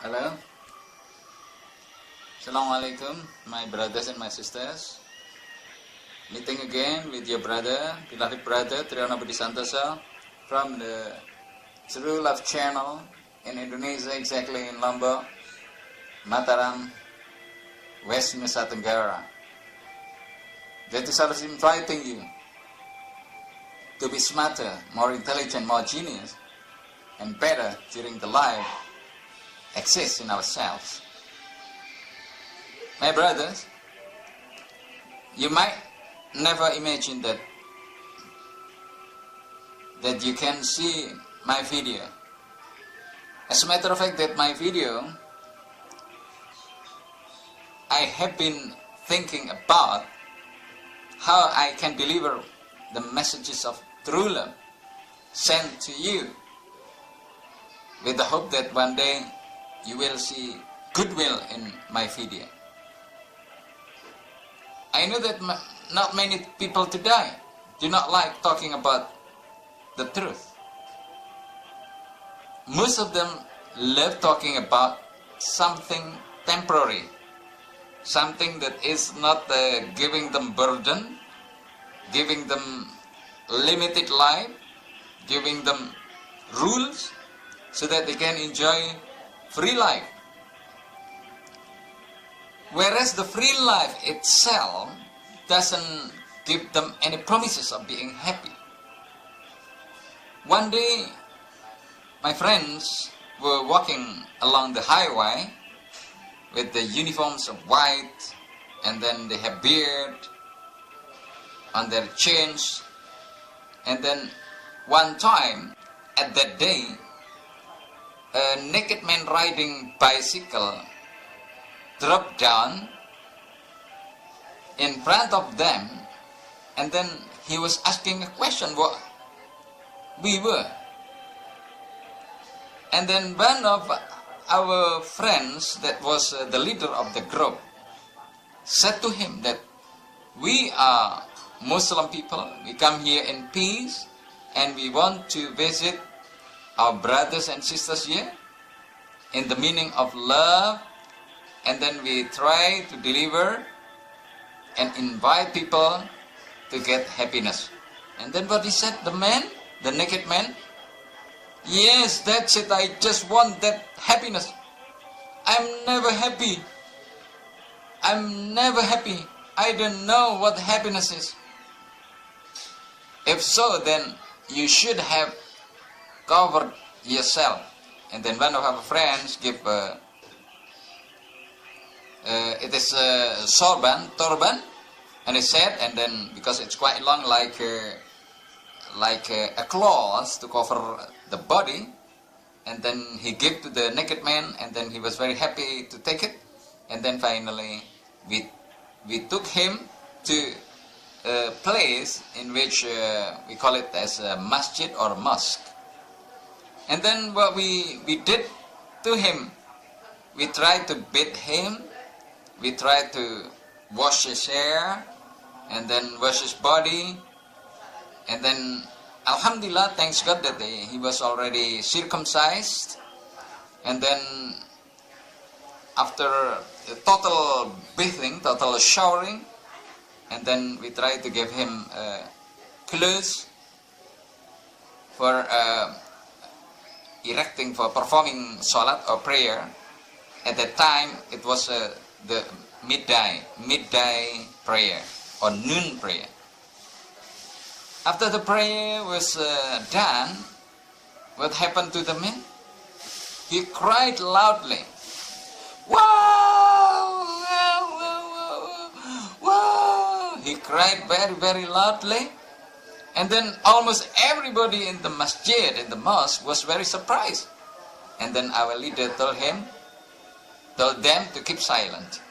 Hello. Assalamualaikum, my brothers and my sisters. Meeting again with your brother, beloved brother, Triyono Budi Santoso, from the True Love channel in Indonesia, exactly in Lombok, Mataram, West Nusa Tenggara. That is always inviting you to be smarter, more intelligent, more genius, and better during the life exists in ourselves. My brothers, you might never imagine that you can see my video. As a matter of fact, that my video, I have been thinking about how I can deliver the messages of true love sent to you, with the hope that one day you will see goodwill in my video. I know that not many people today do not like talking about the truth. Most of them love talking about something temporary, something that is not giving them burden, giving them limited life, giving them rules so that they can enjoy free life. Whereas the free life itself doesn't give them any promises of being happy. One day, my friends were walking along the highway with the uniforms of white, and then they have beard on their chins, and then one time at that day, a naked man riding bicycle dropped down in front of them, and then he was asking a question what we were. And then one of our friends, that was the leader of the group, said to him that we are Muslim people, we come here in peace, and we want to visit our brothers and sisters here in the meaning of love, and then we try to deliver and invite people to get happiness. And then what he said, the man, the naked man, yes, that's it, I just want that happiness. I'm never happy. I'm never happy. I don't know what happiness is. If so, then you should have covered yourself. And then one of our friends gave it is a turban, and he said, and then because it's quite long, like a cloth to cover the body, and then he gave to the naked man, and then he was very happy to take it, and then finally we took him to a place in which we call it as a masjid or mosque. And then what we did to him, we tried to bathe him, we tried to wash his hair, and then wash his body, and then Alhamdulillah, thanks God that he was already circumcised. And then after the total bathing, total showering, and then we tried to give him clothes for erecting, for performing salat or prayer. At that time it was the midday prayer or noon prayer. After the prayer was done, what happened to the man? He cried loudly. Wow! Wow! Wow! Wow! He cried very, very loudly. And then almost everybody in the masjid, in the mosque, was very surprised. And then our leader told them to keep silent.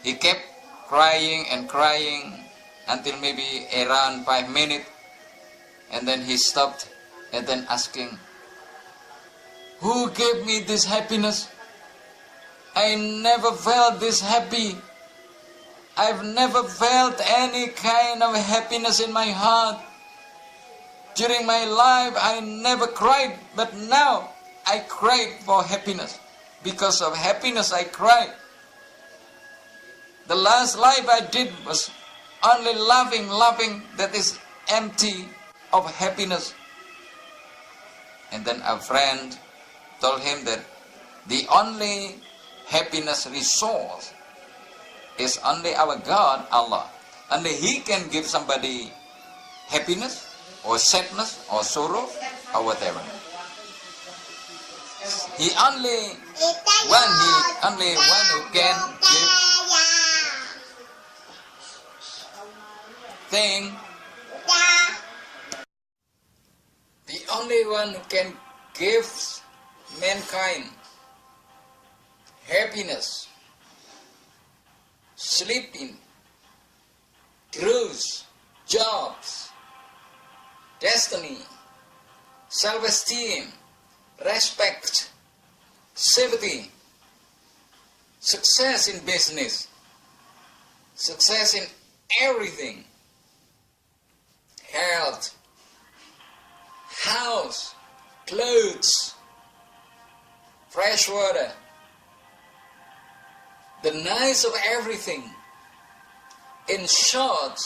He kept crying and crying until maybe around 5 minutes, and then he stopped and then asking, who gave me this happiness? I never felt this happy. I've never felt any kind of happiness in my heart. During my life I never cried, but now I cried for happiness. Because of happiness I cried. The last life I did was only laughing, that is empty of happiness. And then a friend told him that the only happiness resource is only our God, Allah. Only He can give somebody happiness or sadness or sorrow or whatever. He only one who can give thing. The only one who can give mankind happiness, sleeping, growth, jobs, destiny, self-esteem, respect, safety, success in business, success in everything, health, house, clothes, fresh water, the nice of everything. In short,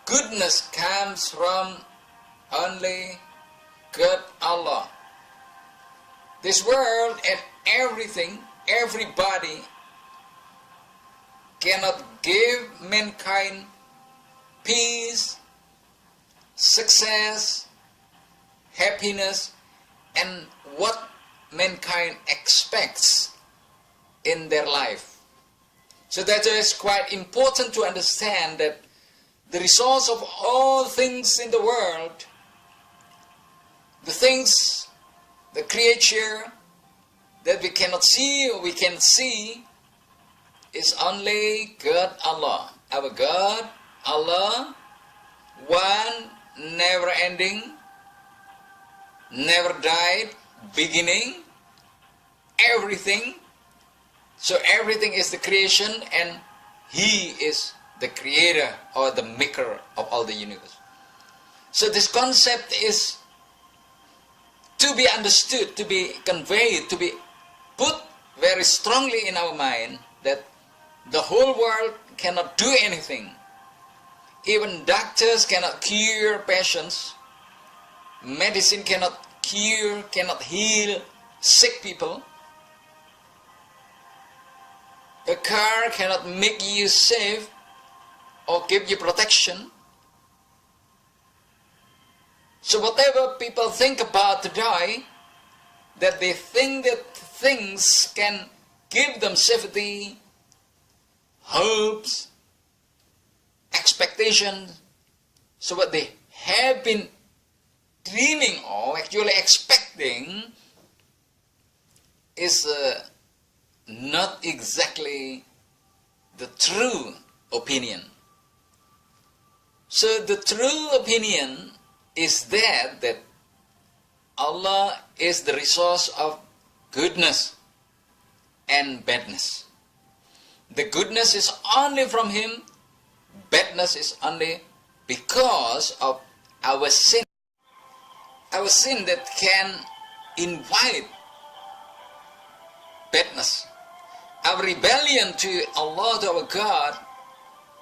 goodness comes from only God Allah. This world and everything, everybody cannot give mankind peace, success, happiness, and what mankind expects in their life. So that is quite important to understand that the resource of all things in the world, the things, the creature that we cannot see or we can see, is only God Allah. Our God Allah, one, never ending, never died, beginning, everything. So everything is the creation and He is the creator or the maker of all the universe. So this concept is to be understood, to be conveyed, to be put very strongly in our mind, that the whole world cannot do anything. Even doctors cannot cure patients. Medicine cannot cure, cannot heal sick people. A car cannot make you safe or give you protection. So whatever people think about today, that they think that things can give them safety, hopes, expectations. So what they have been dreaming of, actually expecting, is not exactly the true opinion. So the true opinion is that Allah is the resource of goodness and badness. The goodness is only from Him, badness is only because of our sin. Our sin that can invite badness. Our rebellion to Allah, to our God,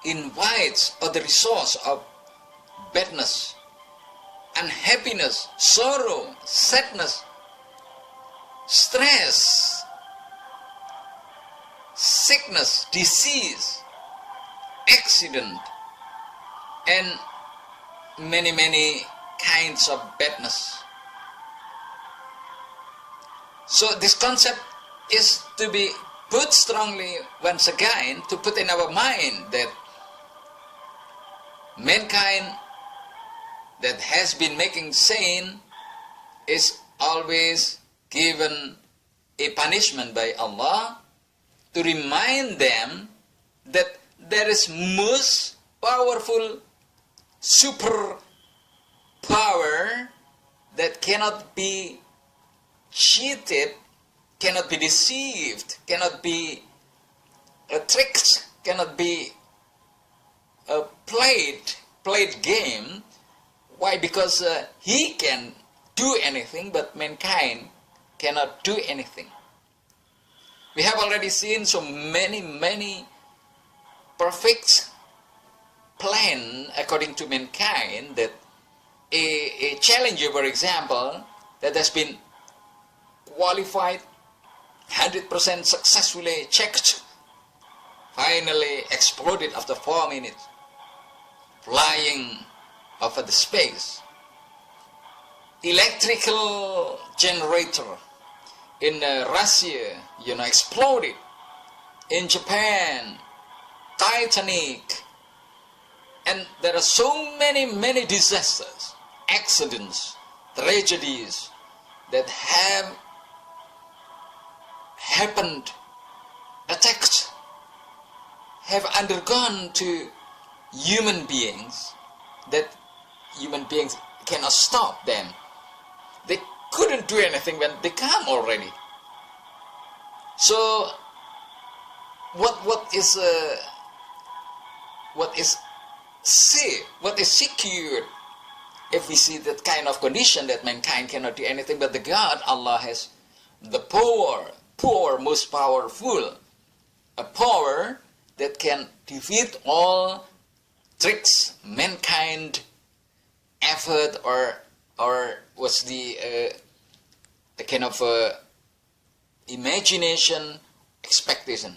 invites or the resource of badness, unhappiness, sorrow, sadness, stress, sickness, disease, accident, and many kinds of badness. So this concept is to be put strongly once again, to put in our mind that mankind that has been making sin is always given a punishment by Allah, to remind them that there is most powerful super power that cannot be cheated, cannot be deceived, cannot be tricked, cannot be played game. Why? Because He can do anything, but mankind cannot do anything. We have already seen so many perfect plan according to mankind, that a challenger, for example, that has been qualified 100% successfully checked, finally exploded after 4 minutes, flying over the space. Electrical generator in Russia, exploded. In Japan, Titanic, and there are so many disasters, accidents, tragedies that have happened, attacked, have undergone to human beings, that human beings cannot stop them. They couldn't do anything when they come already. So what is safe, what is secured, if we see that kind of condition that mankind cannot do anything, but the God, Allah, has the power, most powerful, a power that can defeat all tricks, mankind effort, or was the kind of imagination, expectation.